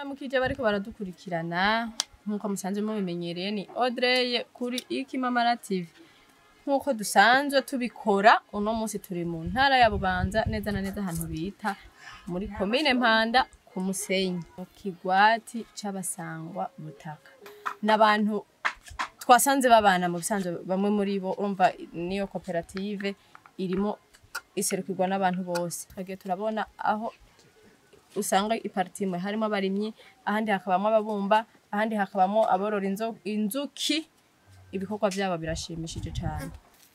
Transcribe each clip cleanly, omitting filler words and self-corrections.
Ndabaramukije bariko baradukurikirana nkuko musanzwe mubimenyereye ni Audrey kuri Ikimamara TV. Nkuko dusanzwe tubikora uno munsi turi mu ntara ya Bubanza neza na neza ahantu bita muri commune Mpanda ku Musenyi mu kigwati c'abasangwa butaka. N'abantu twasanze babana mu bisanzwe bamwe muri bo urumva niyo koperative irimo iserukirwa n'abantu bose. Twagiye turabona aho usanga ipartimwe harimo abarimyi ahandi hakabamo ababumba ahandi hakabamo aborora inzuki ibikorwa byabo birashimishije cyane.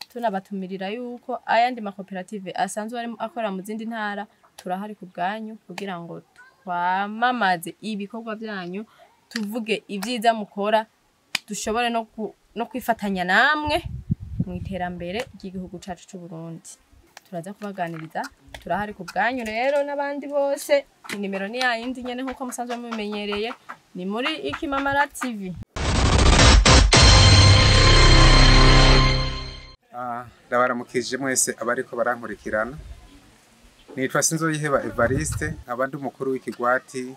Tunabatumirira yuko ayandi makoperative asanzwe ari akora mu zindi ntara turahari ku bwanyu kugira ngo twamamaze ibikorwa byanyu tuvuge ibyiza mukora dushobore no kwifatanya namwe mu iterambere ry'igihugu cacu c'u Burundi. Turaza kubaganiriza turahari ku bwanyu rero n'abandi bose. Inimero ni yindi nyene nkuko musanzwe mubimenyereye ni muri Ikimamara TV. Ndabaramukije mwese abariko barankurikirana. Nitwa Sinzoyiheba Evariste abandi umukuru w'ikigwati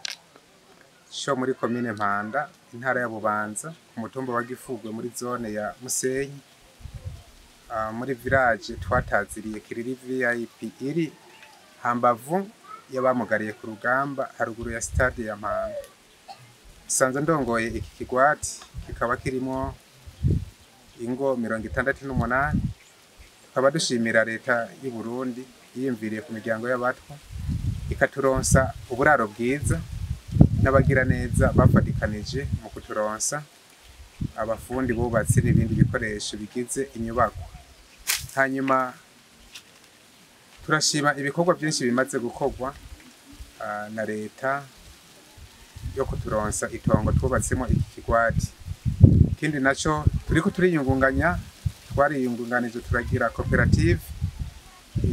cyo muri commune Mpanda intara ya Bubanza ku mutumba wa Gifugwe muri zone ya Musenyi. Muri village twataziriye Kiriri VIP iri hambavu y'abamugariye ku rugamba haruguru ya stade ya Mpanda. Sanze ndongoye iki kigwati kikaba kirimo ingo 68. Tukaba dushimira leta y'u Burundi yiyumviriye ku miryango y'abatwa ikaturonsa uburaro bwiza n'abagira neza bafadikanije mu kuturonsa abafundi bubatse n'ibindi bikoresho bigize inyubako. Hanyuma turashima ibikorwa byinshi bimaze gukorwa na leta yo kuturonsa itongo twubatsemo iki kigwati. Kindi naco turiko turiyungunganya twariyungunganije turagira koperative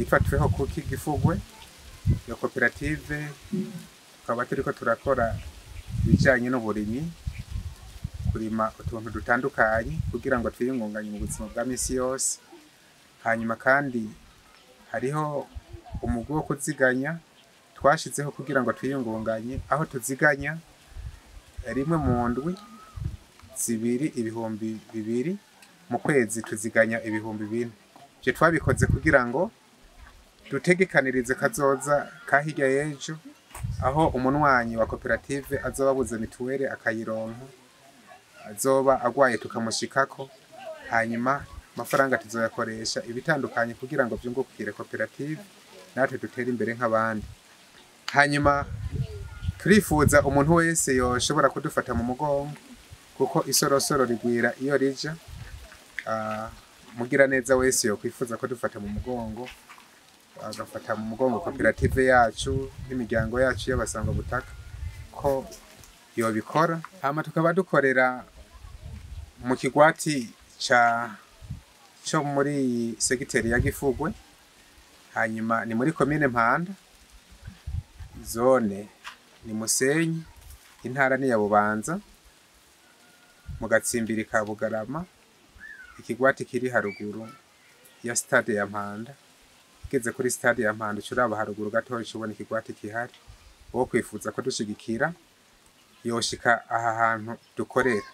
ifatweho kuki Gifugwe. Iyo koperative tukaba turiko turakora bijanye n'uburimyi kurima utuntu dutandukanye kugira ngo twiyungunganye mu buzima bwa misi yose. Hanyuma kandi hariho umugwi wo kuziganya twashizeho kugira ngo twiyungunganye aho tuziganya rimwe mu ndwi zibiri ibihumbi 2 mu kwezi tuziganya ibihumbi 4. Je twabikoze kugira ngo dutegekanirize kazoza kahirya yejo aho umunwanyi wa koperative azoba buze mituwere akayironka azoba agwaye tukamushikako. Hanyuma amafaranga tuzoyakoresha ibitandukanye kugira ngo byungukire koperative natwe dutere imbere nk'abandi. Hanyuma turifuza umuntu wese yoshobora kudufata mu mugongo kuko isorosoro rigwira iyo rija. Mugira neza wese yo kwifuza ko dufata mu mugongo agafata mu mugongo koperative yacu n'imiryango yacu y'abasangwa butaka ko yobikora. Hama tukaba dukorera mu kigwati cyo muri segiteri ya Gifugwe. Hanyuma ni muri commune Mpanda zone ni Musenyi intara ni ya Bubanza mu gatsimbiri ka Bugarama. Ikigwati kiri haruguru ya stade ya Mpanda. Kigeze kuri stade ya Mpanda curaba haruguru gatoya cubona ikigwati kihari. Wo kwifuza ko dushigikira yoshika aha hantu dukorera.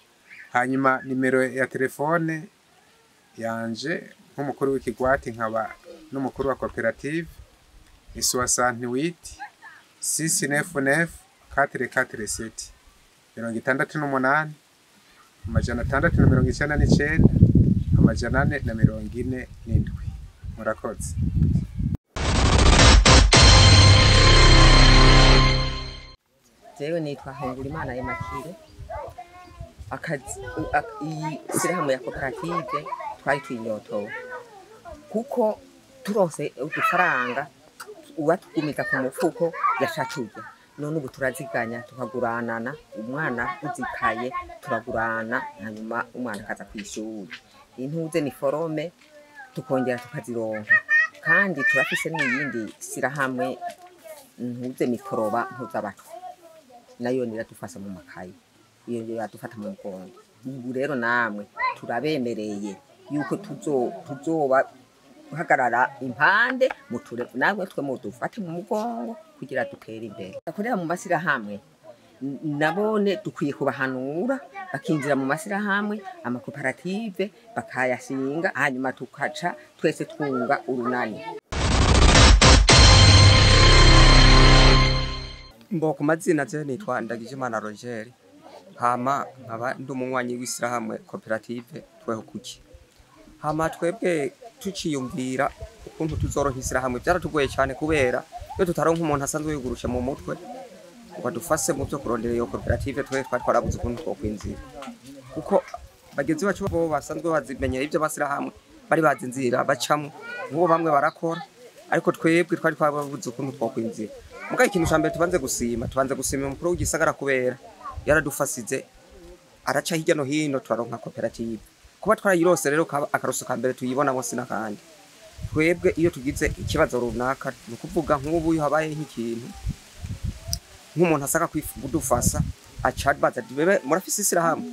Hanyuma nimero ya telefone yanje nk'umukuru w'ikigwati nkaba n'umukuru wa koperative ni 68 699 447 68 699 447. Murakoze. Jewe nitwa Hungurimana Emakire. Ishyirahamwe ya koperative twari twinyotowe kuko turose udufaranga uwatugumiza ku mufuko yashacuje. None ubu turaziganya tukaguranana umwana uzikaye turagurana hanyuma umwana akaza kwishuri. Intuze ni forome tukongera tukazironka kandi turafise n'iyindi shyirahamwe ntuze mikoroba ntuzabatwa nayo niradufasha mu makayi iyo yadufata mu mugongo. Ubu rero namwe turabemereye yuko tuzoba guhagarara impande muture namwe twe mudufate mu mugongo kugira dutere imbere. Akorera mu mashyirahamwe nabone dukwiye kubahanura bakinjira mu mashyirahamwe amakoperative bakayashinga hanyuma tukaca twese twunga urunani. Mbo ku mazina je nitwa Ndagijimana Roger, hama nkaba ndi umunywanyi w'ishyirahamwe koperative tweho kuki. Hama twebwe tuciyumvira ukuntu tuzoronka ishyirahamwe byaratugoye cyane kubera iyo tutaronka umuntu asanzwe yigurusha mu mutwe ngo dufase mu byo kurondera iyo koperative twarabuze ukuntu twokwinzira, kuko bagenzi bacu bo basanzwe bazimenyera ibyo bashyirahamwe bari bazi inzira bacamo, nk'ubo bamwe barakora ariko twebwe twari twabuze ukuntu twokwinzira. Mugaye ikintu cyambere tubanze gusima umukuru w'igisagara kubera yaradufasize araca hirya no hino turaronka koperative. Kuba twarayirose rero akaruso kambere tuyibona bose nakandi. Twebwe iyo tugize ikibazo runaka nukuvuga nk'ubu habaye nk'ikintu nk'umuntu asaka kudufasa acabaza bebe murafise ishyirahamwe,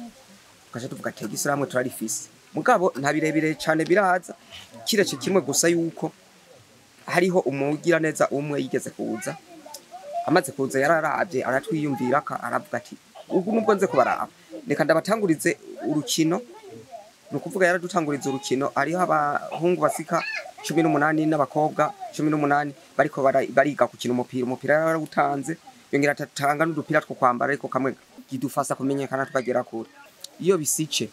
tukaje tuvuga ati ishyirahamwe turarifise. Mugabo nta birebire cyane biraza kirece kimwe gusa yuko hariho umugira neza umwe yigeze kuza, amaze kuza yararavye aratwiyumvira ka aravuga ati ubu nubwo nze kubaraba reka ndabatangurize urukino. Nukuvuga yaradutanguriza urukino ariho abahungu basika 18 n'abakobwa 18 bariko bariga gukina umupira yarawutanze, yongera atatanga n'udupira two kwambara ariko kamwe gidufasa kumenyekana tukagera kure. Iyo bisice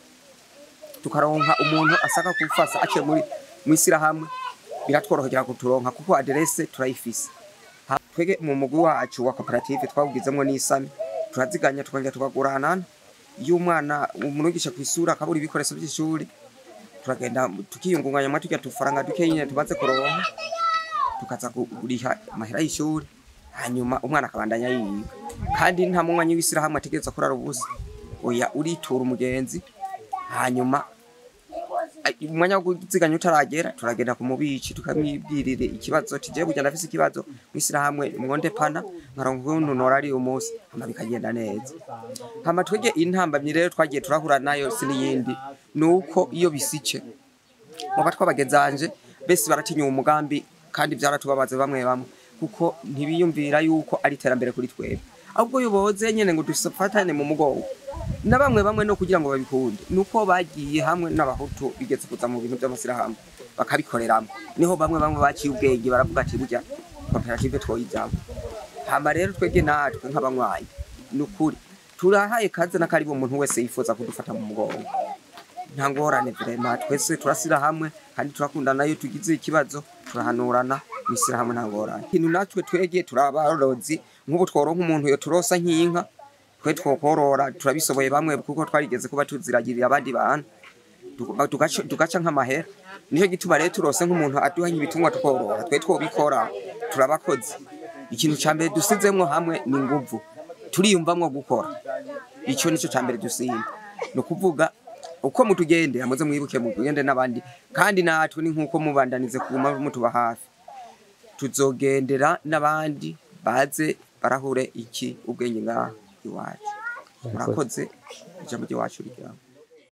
tukaronka umuntu asaka kufasa aciye muri ishyirahamwe biratworohera kuturonka kuko adresse turayifise. Twege mu mugwi wacu wa koperative twawugizemwo n'isami turaziganya tukongera tukaguranana. Iyo umwana umunugisha kwisura akabura ibikoresho by'ishuri turagenda tukiyungunganya amatukya tufaranga dukenye tubaze kuronka tukaza kuriha amahera y'ishuri, hanyuma umwana akabandanya yiga. Kandi nta munywanyi w'ishyirahamwe ategereza kurara ubusa, oya uritura umugenzi, hanyuma umwanya wo kuziganya utaragera turagenda ku mubici tukamwibwirire ikibazo tigiye kujya ndafise ikibazo mwishyirahamwe mwonde pana nkaronka unonora ari umunsi hama bikagenda neza. Hama twege intambamye rero twagiye turahura nayo siniyindi nuko iyo bisice mu batwa bagezanje bese baratinya umugambi kandi byaratubabaze bamwe kuko ntibiyumvira yuko ari terambere kuri twebwe, ahubwo yoboze nyene ngo dufatane mu mugongo na bamwe no kugira ngo babikunde nuko bagiye hamwe n'abahutu bigeze kuza mu bintu by'amashyirahamwe bakabikoreramo, niho bamwe baciye ubwenge baravuga ati burya koperative twoyijamo. Hama rero twege natwe nk'abanywanyi nukuri turahaye kaze nakaribo umuntu wese yifuza kudufata mu mugongo, nta ngorane vraiment twese turasira hamwe kandi turakundana. Iyo tugize ikibazo turahanurana misira hamwe nta ngorane. Ikintu natwe twege turabarozi nk'ubu tworonka umuntu yo turosa nk'inka twe twokorora turabisoboye bamwe kuko twarigeze kuba tuziragirira abandi bantu tugaca nk'amahera. Niho gituma rero turose nk'umuntu aduha nk'ibitungwa tukorora twe twobikora turabakozi. Ikintu cyambere dusizemwo hamwe ni nguvu turiyumvamwo gukora, icyo nico cyambere dusimba no kuvuga uko mutugende amuze mwibuke mugende nabandi kandi natwe ni nkuko mubandanize kuguma mutuba hafi tuzogendera nabandi baze barahure iki ubwenge ngaha iwacu. Murakoze ijambo ryacu rigera.